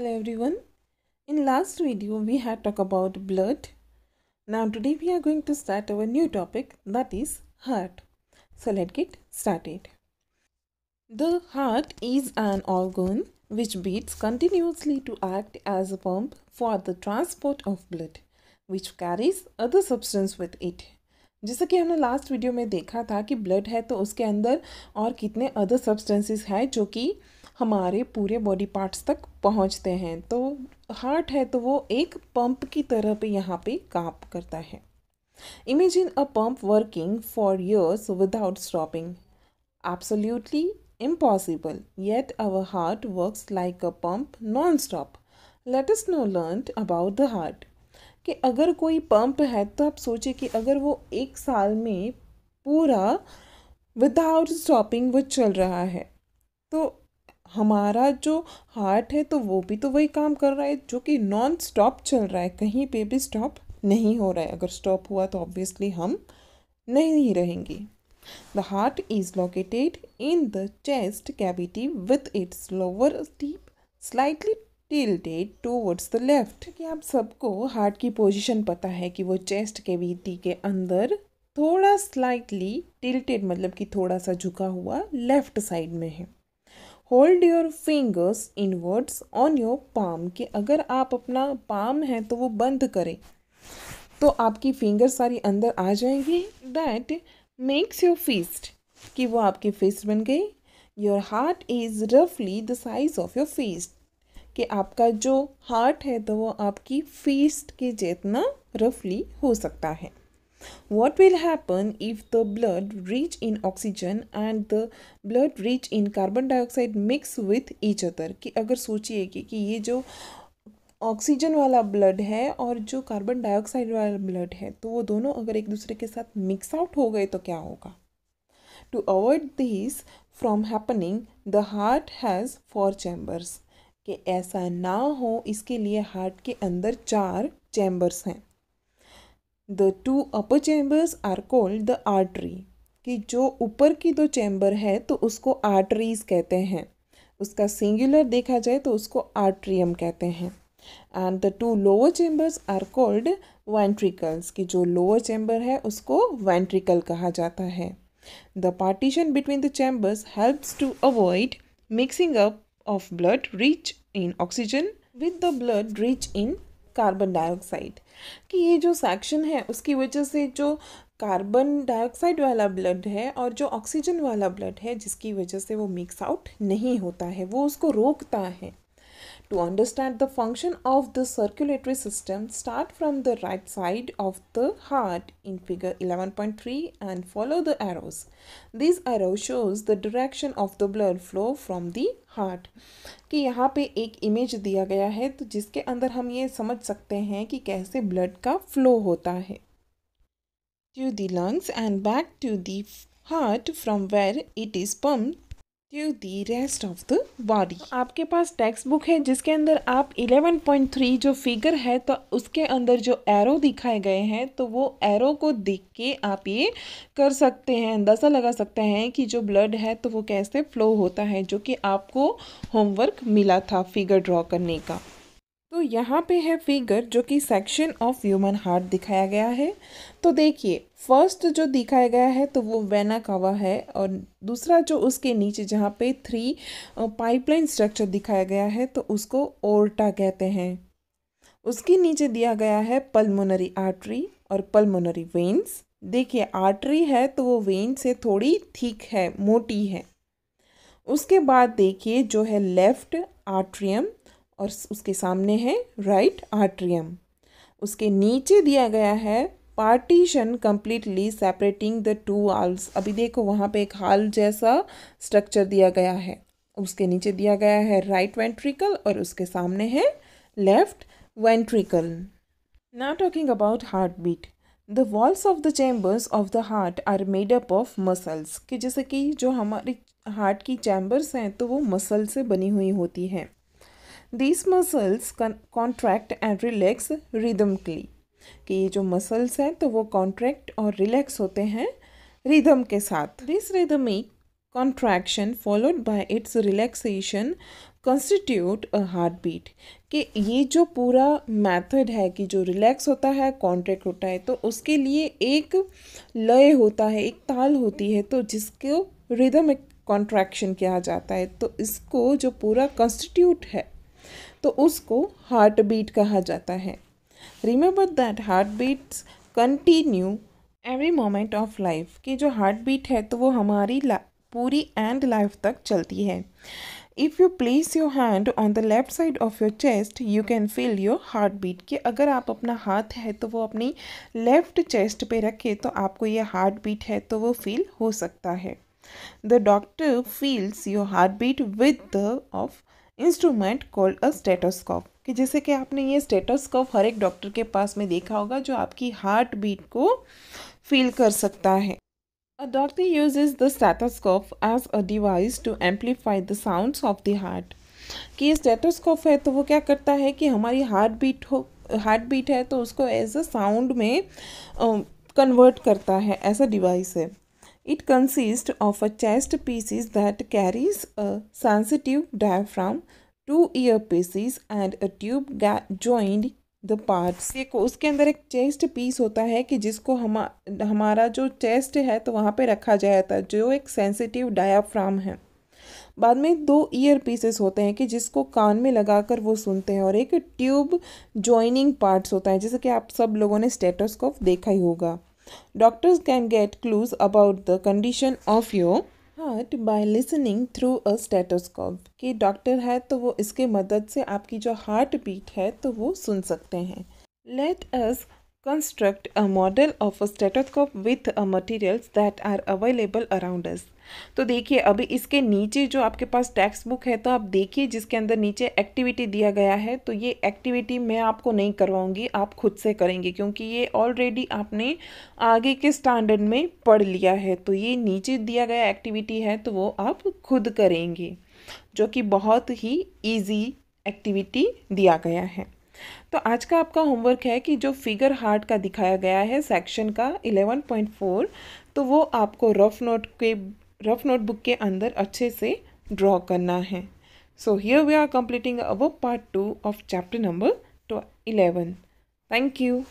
Hello everyone. In last video we had talked about blood. Now today we are going to start our new topic, that is heart. So let's get started. The heart is an organ which beats continuously to act as a pump for the transport of blood, which carries other substance with it. जैसा कि हमने last video में देखा था कि blood है तो उसके अंदर और कितने अदर सब्सटेंसेस हैं जो कि हमारे पूरे बॉडी पार्ट्स तक पहुंचते हैं। तो हार्ट है तो वो एक पंप की तरह पे यहाँ पे काम करता है। Imagine a pump working for years without stopping. Absolutely impossible, yet our heart works like a pump non-stop. Let us now learn about the heart. कि अगर कोई पंप है तो आप सोचिए कि अगर वो एक साल में पूरा विदाउट स्टॉपिंग वो चल रहा है तो हमारा जो हार्ट है तो वो भी तो वही काम कर रहा है जो कि नॉन स्टॉप चल रहा है, कहीं पे भी स्टॉप नहीं हो रहा है। अगर स्टॉप हुआ तो ऑब्वियसली हम नहीं रहेंगे। The heart is located in the chest cavity with its lower tip slightly tilted towards the left। कि आप सबको हार्ट की पोजीशन पता है कि वो चेस्ट कैविटी के अंदर थोड़ा स्लाइटली टिल्टेड मतलब कि थोड़ा सा झुका हुआ लेफ्ट साइड में है। Hold your fingers inwards on your palm, कि अगर आप अपना पाम है तो वो बंद करें तो आपकी फिंगर सारी अंदर आ जाएंगी। दैट मेक्स योर फिस्ट, कि वो आपकी फिस्ट बन गई। योर हार्ट इज़ रफली the size of your fist, कि आपका जो हार्ट है तो वो आपकी फिस्ट के जितना रफली हो सकता है। What will happen if the blood rich in oxygen and the blood rich in carbon dioxide mix with each other? कि अगर सोचिए कि ये जो ऑक्सीजन वाला ब्लड है और जो कार्बन डाइऑक्साइड वाला ब्लड है तो वो दोनों अगर एक दूसरे के साथ मिक्स आउट हो गए तो क्या होगा। To avoid this from happening the heart has 4 chambers, कि ऐसा ना हो इसके लिए हार्ट के अंदर 4 चैम्बर्स हैं। The 2 upper chambers are called the artery, कि जो ऊपर की 2 चैम्बर है तो उसको आर्टरीज कहते हैं। उसका सिंगुलर देखा जाए तो उसको आर्ट्रियम कहते हैं। And the 2 lower chambers are called ventricles, कि जो लोअर चैम्बर है उसको वेंट्रिकल कहा जाता है। The partition between the chambers helps to avoid mixing up of blood rich in oxygen with the blood rich in carbon dioxide, कि ये जो सेक्शन है उसकी वजह से जो कार्बन डाइऑक्साइड वाला ब्लड है और जो ऑक्सीजन वाला ब्लड है जिसकी वजह से वो मिक्स आउट नहीं होता है, वो उसको रोकता है। To understand the function of the circulatory system, start from the right side of the heart in figure 11.3 and follow the arrows. This arrow shows the direction of the blood flow from the heart. कि यहाँ पे एक image दिया गया है तो जिसके अंदर हम ये समझ सकते हैं कि कैसे ब्लड का फ्लो होता है। To the lungs and back to the heart from where it is pumped to the rest of the body। आपके पास टेक्स्ट बुक है जिसके अंदर आप 11.3 जो फिगर है तो उसके अंदर जो एरो दिखाए गए हैं तो वो एरो को देख के आप ये कर सकते हैं, अंदाज़ा लगा सकते हैं कि जो ब्लड है तो वो कैसे फ्लो होता है, जो कि आपको होमवर्क मिला था फिगर ड्रॉ करने का। तो यहाँ पे है फिगर जो कि सेक्शन ऑफ ह्यूमन हार्ट दिखाया गया है। तो देखिए फर्स्ट जो दिखाया गया है तो वो वेना कावा है और दूसरा जो उसके नीचे जहाँ पे 3 पाइपलाइन स्ट्रक्चर दिखाया गया है तो उसको ओर्टा कहते हैं। उसके नीचे दिया गया है पल्मोनरी आर्टरी और पल्मोनरी वेन्स। देखिए आर्टरी है तो वो वेन से थोड़ी थिक है, मोटी है। उसके बाद देखिए जो है लेफ्ट आर्ट्रियम और उसके सामने है राइट आर्ट्रियम। उसके नीचे दिया गया है partition completely separating the 2 valves. अभी देखो वहाँ पे एक हाल जैसा स्ट्रक्चर दिया गया है। उसके नीचे दिया गया है राइट वेंट्रिकल और उसके सामने है left ventricle. Now talking about heart beat, the walls of the chambers of the heart are made up of muscles, कि जैसे कि जो हमारी हार्ट की चैम्बर्स हैं तो वो मसल से बनी हुई होती हैं। These muscles contract and relax rhythmically, कि ये जो मसल्स हैं तो वो कॉन्ट्रैक्ट और रिलैक्स होते हैं रिदम के साथ। This rhythmic contraction followed by its relaxation constitute a heart beat, कि ये जो पूरा मेथड है कि जो रिलैक्स होता है, कॉन्ट्रैक्ट होता है, तो उसके लिए एक लय होता है, एक ताल होती है, तो जिसको रिदम कॉन्ट्रैक्शन कहा जाता है। तो इसको जो पूरा कंस्टिट्यूट है तो उसको हार्ट बीट कहा जाता है। Remember that heart beats continue every moment of life, कि जो हार्ट बीट है तो वो हमारी पूरी एंड लाइफ तक चलती है। If you place your hand on the left side of your chest you can feel your heart beat, कि अगर आप अपना हाथ है तो वो अपनी लेफ्ट चेस्ट पे रखे तो आपको ये हार्ट बीट है तो वो फील हो सकता है। The doctor feels your heart beat with the of instrument called a stethoscope, कि जैसे कि आपने ये स्टेटोस्कोप हर एक डॉक्टर के पास में देखा होगा जो आपकी हार्ट बीट को फील कर सकता है। A doctor uses the stethoscope as a device to amplify the sounds of the heart, कि ये स्टेटोस्कोप है तो वो क्या करता है कि हमारी हार्ट बीट है तो उसको एज अ साउंड में कन्वर्ट करता है, ऐसा डिवाइस है। It consists of a chest pieces that carries a sensitive diaphragm, two earpieces and a tube joined the parts। देखो उसके अंदर एक चेस्ट पीस होता है कि जिसको हमारा जो चेस्ट है तो वहाँ पे रखा जाता है, जो एक सेंसिटिव डायाफ्राम है। बाद में दो ईयर पीसेस होते हैं कि जिसको कान में लगाकर वो सुनते हैं, और एक ट्यूब जॉइनिंग पार्ट्स होता है, जैसे कि आप सब लोगों ने स्टेटोस्कोप देखा ही होगा। Doctors can get clues about the condition of your heart by listening through a stethoscope, कि डॉक्टर है तो वो इसके मदद से आपकी जो हार्ट बीट है तो वो सुन सकते हैं। Let us construct a model of a stethoscope with a materials that are available around us। तो देखिए अभी इसके नीचे जो आपके पास टेक्स्ट बुक है तो आप देखिए जिसके अंदर नीचे एक्टिविटी दिया गया है, तो ये एक्टिविटी मैं आपको नहीं करवाऊंगी, आप खुद से करेंगे क्योंकि ये ऑलरेडी आपने आगे के स्टैंडर्ड में पढ़ लिया है। तो ये नीचे दिया गया एक्टिविटी है तो वो आप खुद करेंगे, जो कि बहुत ही ईजी एक्टिविटी दिया गया है। तो आज का आपका होमवर्क है कि जो फिगर हार्ट का दिखाया गया है सेक्शन का 11.4, तो वो आपको रफ नोटबुक के अंदर अच्छे से ड्रॉ करना है। So here we are completing our part 2 of chapter number 11। Thank you.